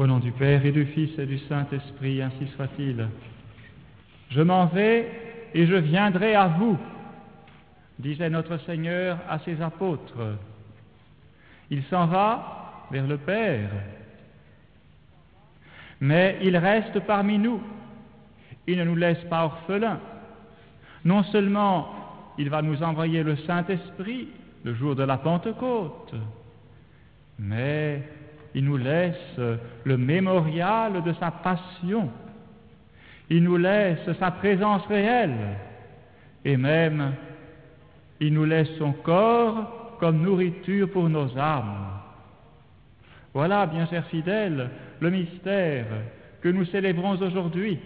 Au nom du Père et du Fils et du Saint-Esprit, ainsi soit-il. Je m'en vais et je viendrai à vous, disait notre Seigneur à ses apôtres. Il s'en va vers le Père, mais il reste parmi nous. Il ne nous laisse pas orphelins. Non seulement il va nous envoyer le Saint-Esprit le jour de la Pentecôte, mais il nous laisse le mémorial de sa passion. Il nous laisse sa présence réelle. Et même, il nous laisse son corps comme nourriture pour nos âmes. Voilà, bien chers fidèles, le mystère que nous célébrons aujourd'hui.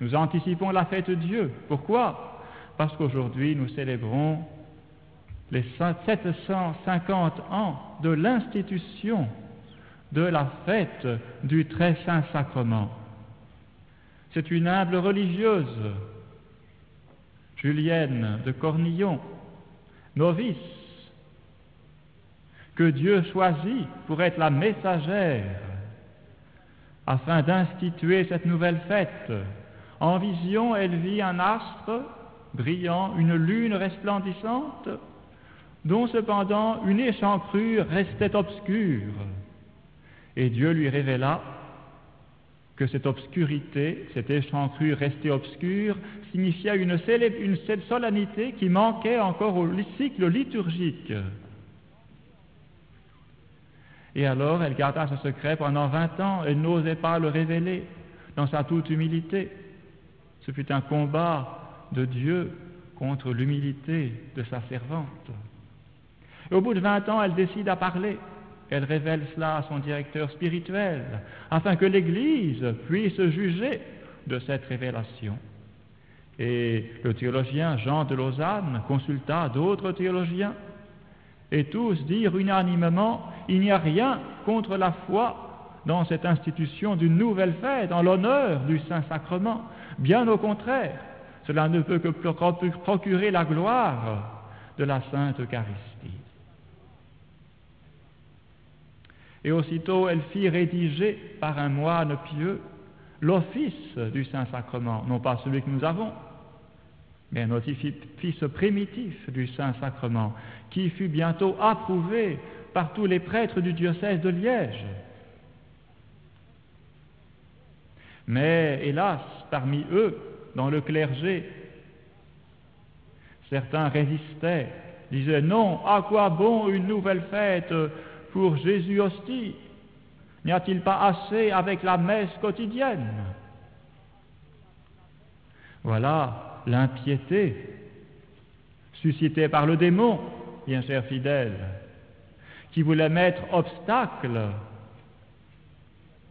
Nous anticipons la fête de Dieu. Pourquoi? Parce qu'aujourd'hui, nous célébrons les 750 ans de l'institution de la fête du Très Saint Sacrement. C'est une humble religieuse, Julienne de Cornillon, novice, que Dieu choisit pour être la messagère afin d'instituer cette nouvelle fête. En vision, elle vit un astre brillant, une lune resplendissante, dont cependant une échancrure restait obscure. Et Dieu lui révéla que cette obscurité, cette échancrure restée obscure, signifiait une solennité qui manquait encore au cycle liturgique. Et alors, elle garda ce secret pendant 20 ans, elle n'osait pas le révéler dans sa toute humilité. Ce fut un combat de Dieu contre l'humilité de sa servante. Et au bout de 20 ans, elle décide à parler. Elle révèle cela à son directeur spirituel, afin que l'Église puisse juger de cette révélation. Et le théologien Jean de Lausanne consulta d'autres théologiens, et tous dirent unanimement, il n'y a rien contre la foi dans cette institution d'une nouvelle fête en l'honneur du Saint-Sacrement. Bien au contraire, cela ne peut que procurer la gloire de la Sainte Eucharistie. Et aussitôt, elle fit rédiger par un moine pieux l'office du Saint-Sacrement, non pas celui que nous avons, mais un office primitif du Saint-Sacrement, qui fut bientôt approuvé par tous les prêtres du diocèse de Liège. Mais, hélas, parmi eux, dans le clergé, certains résistaient, disaient « Non, à quoi bon une nouvelle fête pour Jésus hostie? N'y a-t-il pas assez avec la messe quotidienne ?» Voilà l'impiété suscitée par le démon, bien chers fidèles, qui voulait mettre obstacle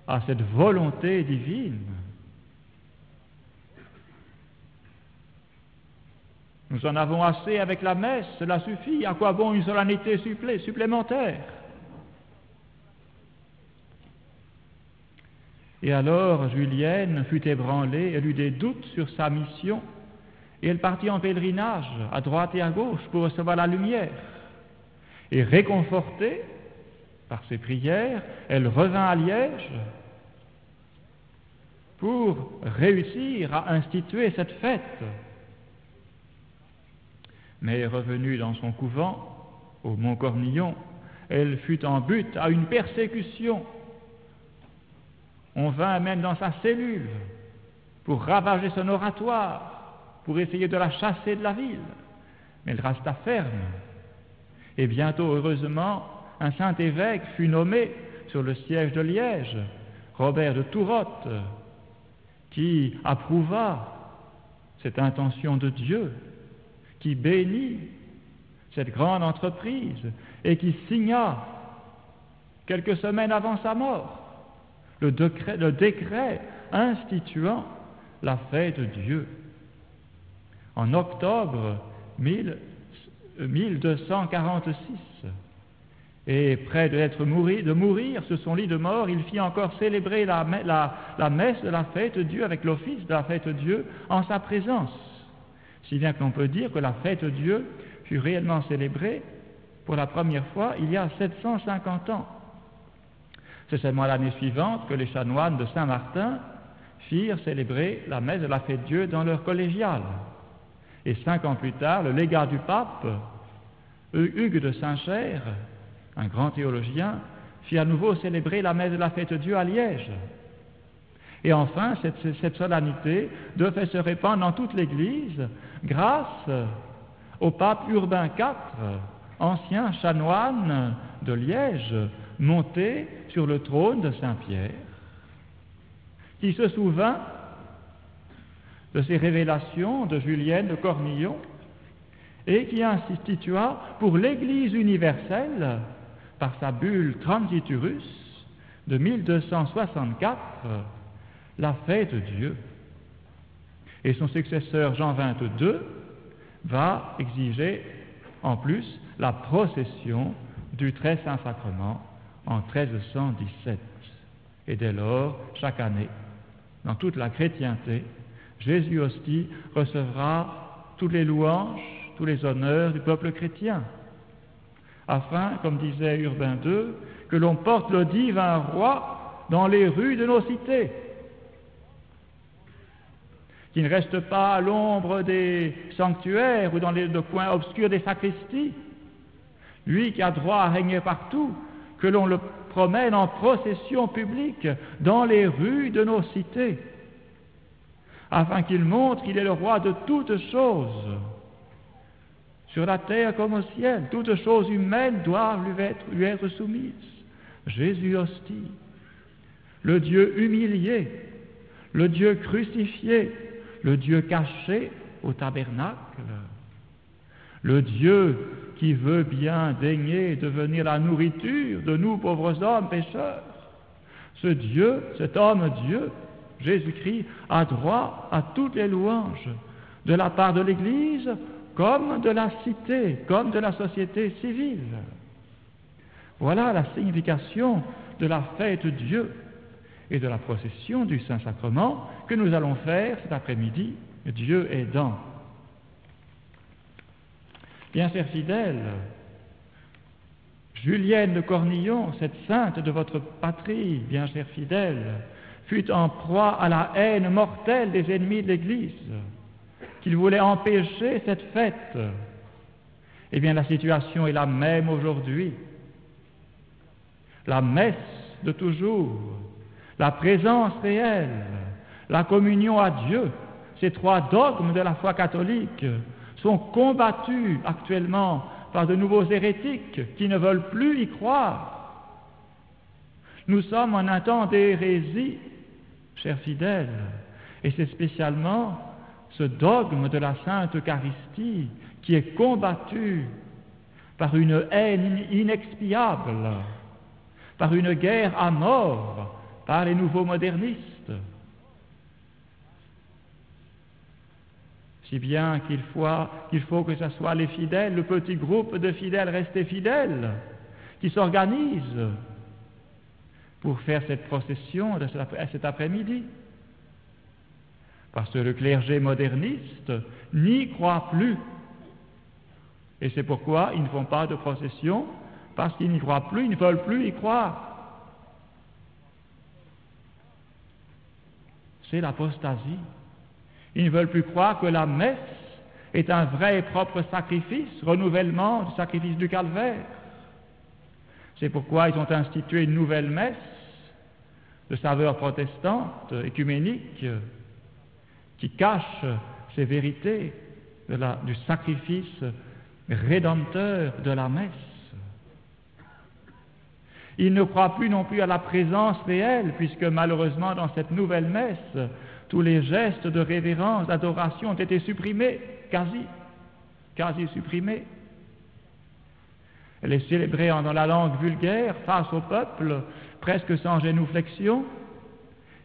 à cette volonté divine. Nous en avons assez avec la messe, cela suffit. À quoi bon une solennité supplémentaire? Et alors Julienne fut ébranlée, elle eut des doutes sur sa mission, et elle partit en pèlerinage à droite et à gauche pour recevoir la lumière. Et réconfortée par ses prières, elle revint à Liège pour réussir à instituer cette fête. Mais revenue dans son couvent, au Mont-Cornillon, elle fut en butte à une persécution. On vint même dans sa cellule pour ravager son oratoire, pour essayer de la chasser de la ville. Mais elle resta ferme. Et bientôt, heureusement, un saint évêque fut nommé sur le siège de Liège, Robert de Tourotte, qui approuva cette intention de Dieu, qui bénit cette grande entreprise et qui signa, quelques semaines avant sa mort, le décret instituant la fête de Dieu. En octobre 1246, et près de mourir sur son lit de mort, il fit encore célébrer la messe de la fête de Dieu avec l'office de la fête de Dieu en sa présence. Si bien que l'on peut dire que la fête de Dieu fut réellement célébrée pour la première fois il y a 750 ans. C'est seulement l'année suivante que les chanoines de Saint-Martin firent célébrer la messe de la fête Dieu dans leur collégiale. Et 5 ans plus tard, le légat du pape, Hugues de Saint-Cher, un grand théologien, fit à nouveau célébrer la messe de la fête Dieu à Liège. Et enfin, cette solennité devait se répandre dans toute l'Église grâce au pape Urbain IV, ancien chanoine de Liège, monté sur le trône de Saint-Pierre, qui se souvint de ces révélations de Julienne de Cornillon et qui institua pour l'Église universelle, par sa bulle Transiturus de 1264, la fête de Dieu. Et son successeur Jean XXII va exiger en plus la procession du Très Saint Sacrement en 1317. Et dès lors, chaque année, dans toute la chrétienté, Jésus hostie recevra toutes les louanges, tous les honneurs du peuple chrétien, afin, comme disait Urbain II, que l'on porte le divin roi dans les rues de nos cités, qu'il ne reste pas à l'ombre des sanctuaires ou dans les coins obscurs des sacristies, lui qui a droit à régner partout, que l'on le promène en procession publique dans les rues de nos cités, afin qu'il montre qu'il est le roi de toutes choses, sur la terre comme au ciel. Toutes choses humaines doivent lui être soumises. Jésus hostie, le Dieu humilié, le Dieu crucifié, le Dieu caché au tabernacle, le Dieu qui veut bien daigner devenir la nourriture de nous pauvres hommes pécheurs. Ce Dieu, cet homme Dieu, Jésus-Christ, a droit à toutes les louanges de la part de l'Église comme de la cité, comme de la société civile. Voilà la signification de la fête de Dieu et de la procession du Saint-Sacrement que nous allons faire cet après-midi, Dieu aidant. Bien, chers fidèles, Julienne de Cornillon, cette sainte de votre patrie, bien chers fidèles, fut en proie à la haine mortelle des ennemis de l'Église, qu'ils voulaient empêcher cette fête. Eh bien, la situation est la même aujourd'hui. La messe de toujours, la présence réelle, la communion à Dieu, ces 3 dogmes de la foi catholique sont combattus actuellement par de nouveaux hérétiques qui ne veulent plus y croire. Nous sommes en un temps d'hérésie, chers fidèles, et c'est spécialement ce dogme de la Sainte Eucharistie qui est combattu par une haine inexpiable, par une guerre à mort, par les nouveaux modernistes. Si bien qu'il faut que ce soit les fidèles, le petit groupe de fidèles restés fidèles, qui s'organisent pour faire cette procession de cet après-midi. Parce que le clergé moderniste n'y croit plus. Et c'est pourquoi ils ne font pas de procession, parce qu'ils n'y croient plus, ils ne veulent plus y croire. C'est l'apostasie. Ils ne veulent plus croire que la messe est un vrai et propre sacrifice, renouvellement du sacrifice du calvaire. C'est pourquoi ils ont institué une nouvelle messe de saveur protestante, écuménique, qui cache ces vérités du sacrifice rédempteur de la messe. Ils ne croient plus non plus à la présence réelle, puisque malheureusement dans cette nouvelle messe, tous les gestes de révérence, d'adoration ont été supprimés, quasi supprimés. Elle est célébrée dans la langue vulgaire face au peuple, presque sans génuflexion.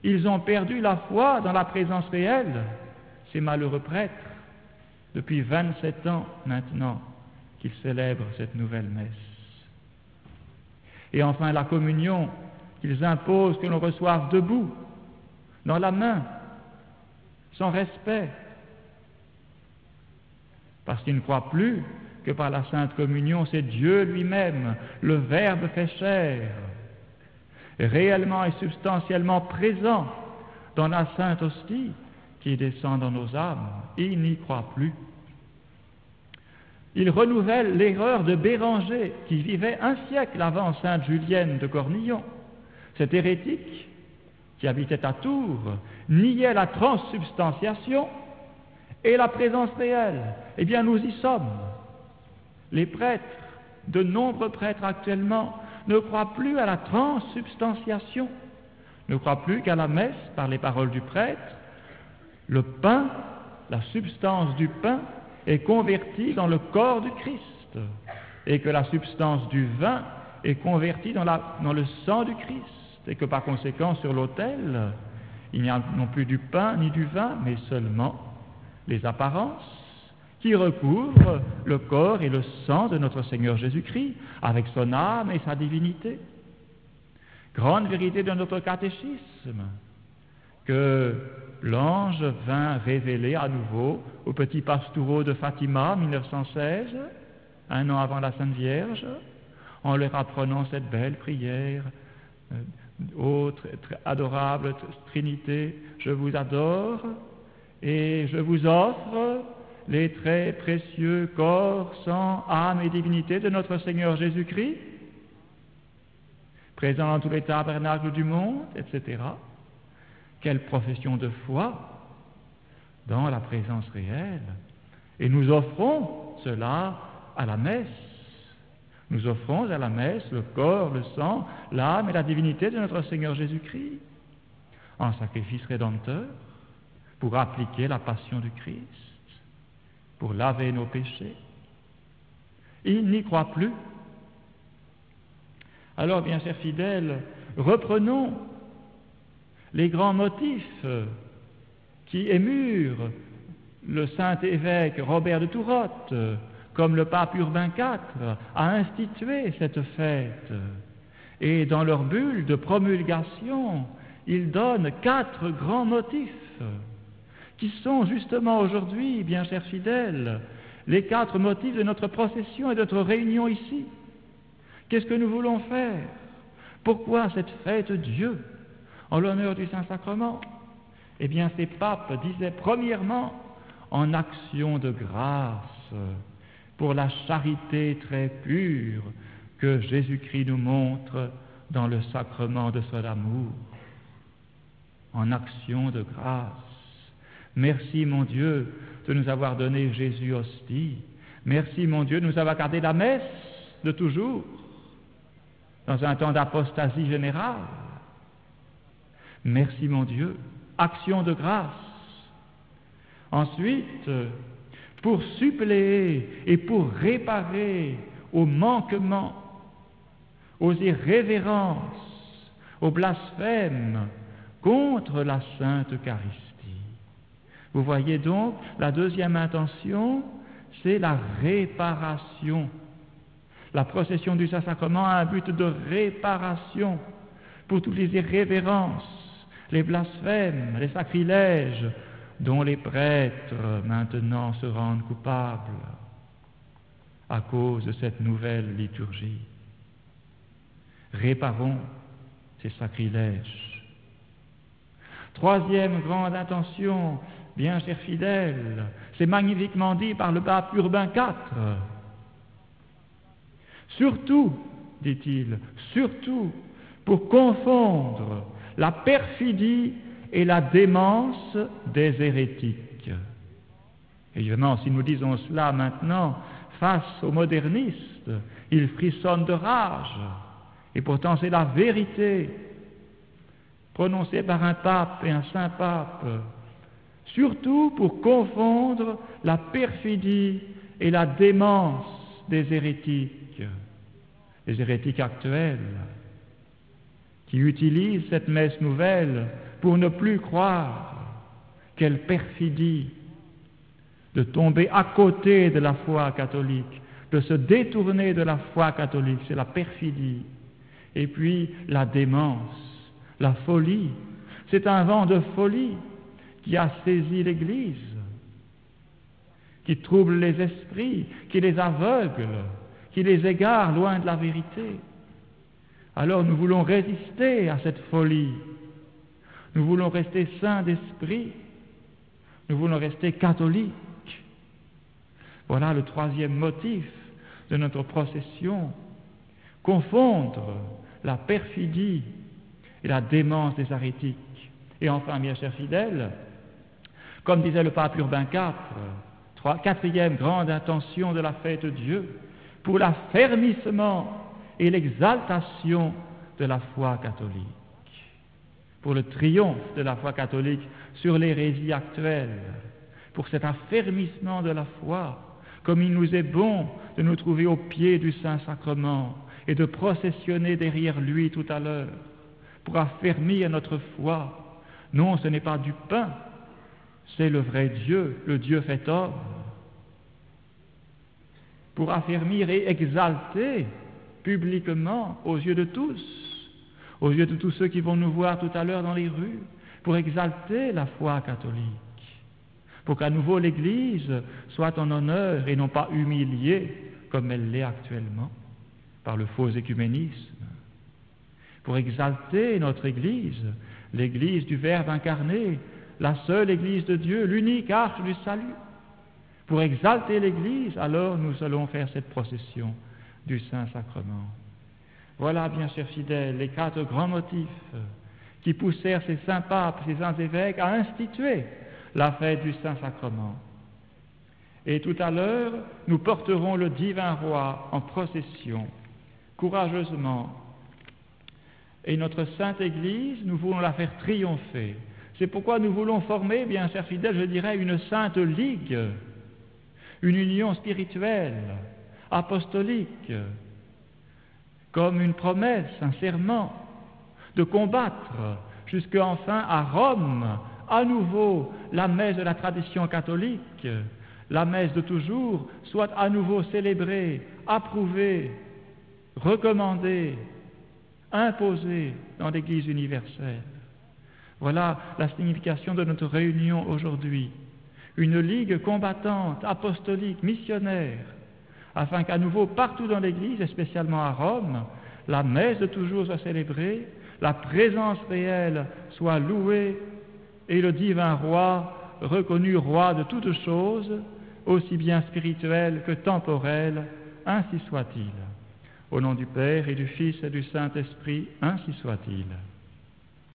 Ils ont perdu la foi dans la présence réelle, ces malheureux prêtres, depuis 27 ans maintenant qu'ils célèbrent cette nouvelle messe. Et enfin la communion qu'ils imposent que l'on reçoive debout, dans la main, sans respect, parce qu'ils ne croient plus que par la Sainte Communion, c'est Dieu lui-même, le Verbe fait chair, réellement et substantiellement présent dans la Sainte Hostie qui descend dans nos âmes. Il n'y croit plus. Il renouvelle l'erreur de Béranger, qui vivait un siècle avant Sainte Julienne de Cornillon. Cet hérétique, qui habitait à Tours, niait la transsubstantiation et la présence réelle. Eh bien, nous y sommes. Les prêtres, de nombreux prêtres actuellement, ne croient plus à la transsubstantiation, ne croient plus qu'à la messe par les paroles du prêtre. Le pain, la substance du pain, est convertie dans le corps du Christ, et que la substance du vin est convertie dans le sang du Christ, et que par conséquent sur l'autel, il n'y a non plus du pain ni du vin, mais seulement les apparences qui recouvrent le corps et le sang de notre Seigneur Jésus-Christ, avec son âme et sa divinité. Grande vérité de notre catéchisme, que l'ange vint révéler à nouveau aux petits pastoureaux de Fatima, 1916, un an avant la Sainte Vierge, en leur apprenant cette belle prière. Ô adorable Trinité, je vous adore et je vous offre les très précieux corps, sang, âme et divinité de notre Seigneur Jésus-Christ, présent dans tous les tabernacles du monde, etc. Quelle profession de foi dans la présence réelle. Et nous offrons cela à la messe. Nous offrons à la messe le corps, le sang, l'âme et la divinité de notre Seigneur Jésus-Christ en sacrifice rédempteur pour appliquer la passion du Christ, pour laver nos péchés. Il n'y croit plus. Alors, bien chers fidèles, reprenons les grands motifs qui émurent le saint évêque Robert de Tourotte, comme le pape Urbain IV a institué cette fête. Et dans leur bulle de promulgation, ils donnent 4 grands motifs qui sont justement aujourd'hui, bien chers fidèles, les 4 motifs de notre procession et de notre réunion ici. Qu'est-ce que nous voulons faire? Pourquoi cette fête Dieu en l'honneur du Saint-Sacrement? Eh bien, ces papes disaient premièrement en action de grâce pour la charité très pure que Jésus-Christ nous montre dans le sacrement de son amour. En action de grâce. Merci, mon Dieu, de nous avoir donné Jésus hostie. Merci, mon Dieu, de nous avoir gardé la messe de toujours, dans un temps d'apostasie générale. Merci, mon Dieu. Action de grâce. Ensuite, pour suppléer et pour réparer aux manquements, aux irrévérences, aux blasphèmes contre la Sainte Eucharistie. Vous voyez donc, la deuxième intention, c'est la réparation. La procession du Saint-Sacrement a un but de réparation pour toutes les irrévérences, les blasphèmes, les sacrilèges dont les prêtres maintenant se rendent coupables à cause de cette nouvelle liturgie. Réparons ces sacrilèges. Troisième grande intention, bien chers fidèles, c'est magnifiquement dit par le pape Urbain IV. Surtout, dit-il, surtout pour confondre la perfidie et la démence des hérétiques. Évidemment, si nous disons cela maintenant, face aux modernistes, ils frissonnent de rage. Et pourtant, c'est la vérité prononcée par un pape et un saint pape. Surtout pour confondre la perfidie et la démence des hérétiques. Les hérétiques actuels, qui utilisent cette messe nouvelle pour ne plus croire. Quelle perfidie de tomber à côté de la foi catholique, de se détourner de la foi catholique, c'est la perfidie. Et puis la démence, la folie, c'est un vent de folie qui a saisi l'Église, qui trouble les esprits, qui les aveugle, qui les égare loin de la vérité. Alors nous voulons résister à cette folie. Nous voulons rester saints d'esprit. Nous voulons rester catholiques. Voilà le troisième motif de notre procession. Confondre la perfidie et la démence des hérétiques. Et enfin, bien chers fidèles, comme disait le pape Urbain IV, quatrième grande intention de la fête de Dieu, pour l'affermissement et l'exaltation de la foi catholique, pour le triomphe de la foi catholique sur l'hérésie actuelle, pour cet affermissement de la foi, comme il nous est bon de nous trouver au pied du Saint-Sacrement et de processionner derrière lui tout à l'heure, pour affermir notre foi. Non, ce n'est pas du pain, c'est le vrai Dieu, le Dieu fait homme, pour affermir et exalter publiquement aux yeux de tous ceux qui vont nous voir tout à l'heure dans les rues, pour exalter la foi catholique, pour qu'à nouveau l'Église soit en honneur et non pas humiliée comme elle l'est actuellement par le faux écuménisme, pour exalter notre Église, l'Église du Verbe incarné, la seule Église de Dieu, l'unique arche du salut. Pour exalter l'Église, alors nous allons faire cette procession du Saint-Sacrement. Voilà, bien chers fidèles, les 4 grands motifs qui poussèrent ces saints papes, ces saints évêques à instituer la fête du Saint-Sacrement. Et tout à l'heure, nous porterons le divin roi en procession, courageusement. Et notre Sainte Église, nous voulons la faire triompher. C'est pourquoi nous voulons former, bien chers fidèles, je dirais, une sainte ligue, une union spirituelle, apostolique, comme une promesse, un serment, de combattre jusqu'enfin à Rome, à nouveau, la messe de la tradition catholique, la messe de toujours, soit à nouveau célébrée, approuvée, recommandée, imposée dans l'Église universelle. Voilà la signification de notre réunion aujourd'hui. Une ligue combattante, apostolique, missionnaire, afin qu'à nouveau, partout dans l'Église, et spécialement à Rome, la messe de toujours soit célébrée, la présence réelle soit louée, et le divin roi, reconnu roi de toutes choses, aussi bien spirituel que temporel, ainsi soit-il. Au nom du Père et du Fils et du Saint-Esprit, ainsi soit-il.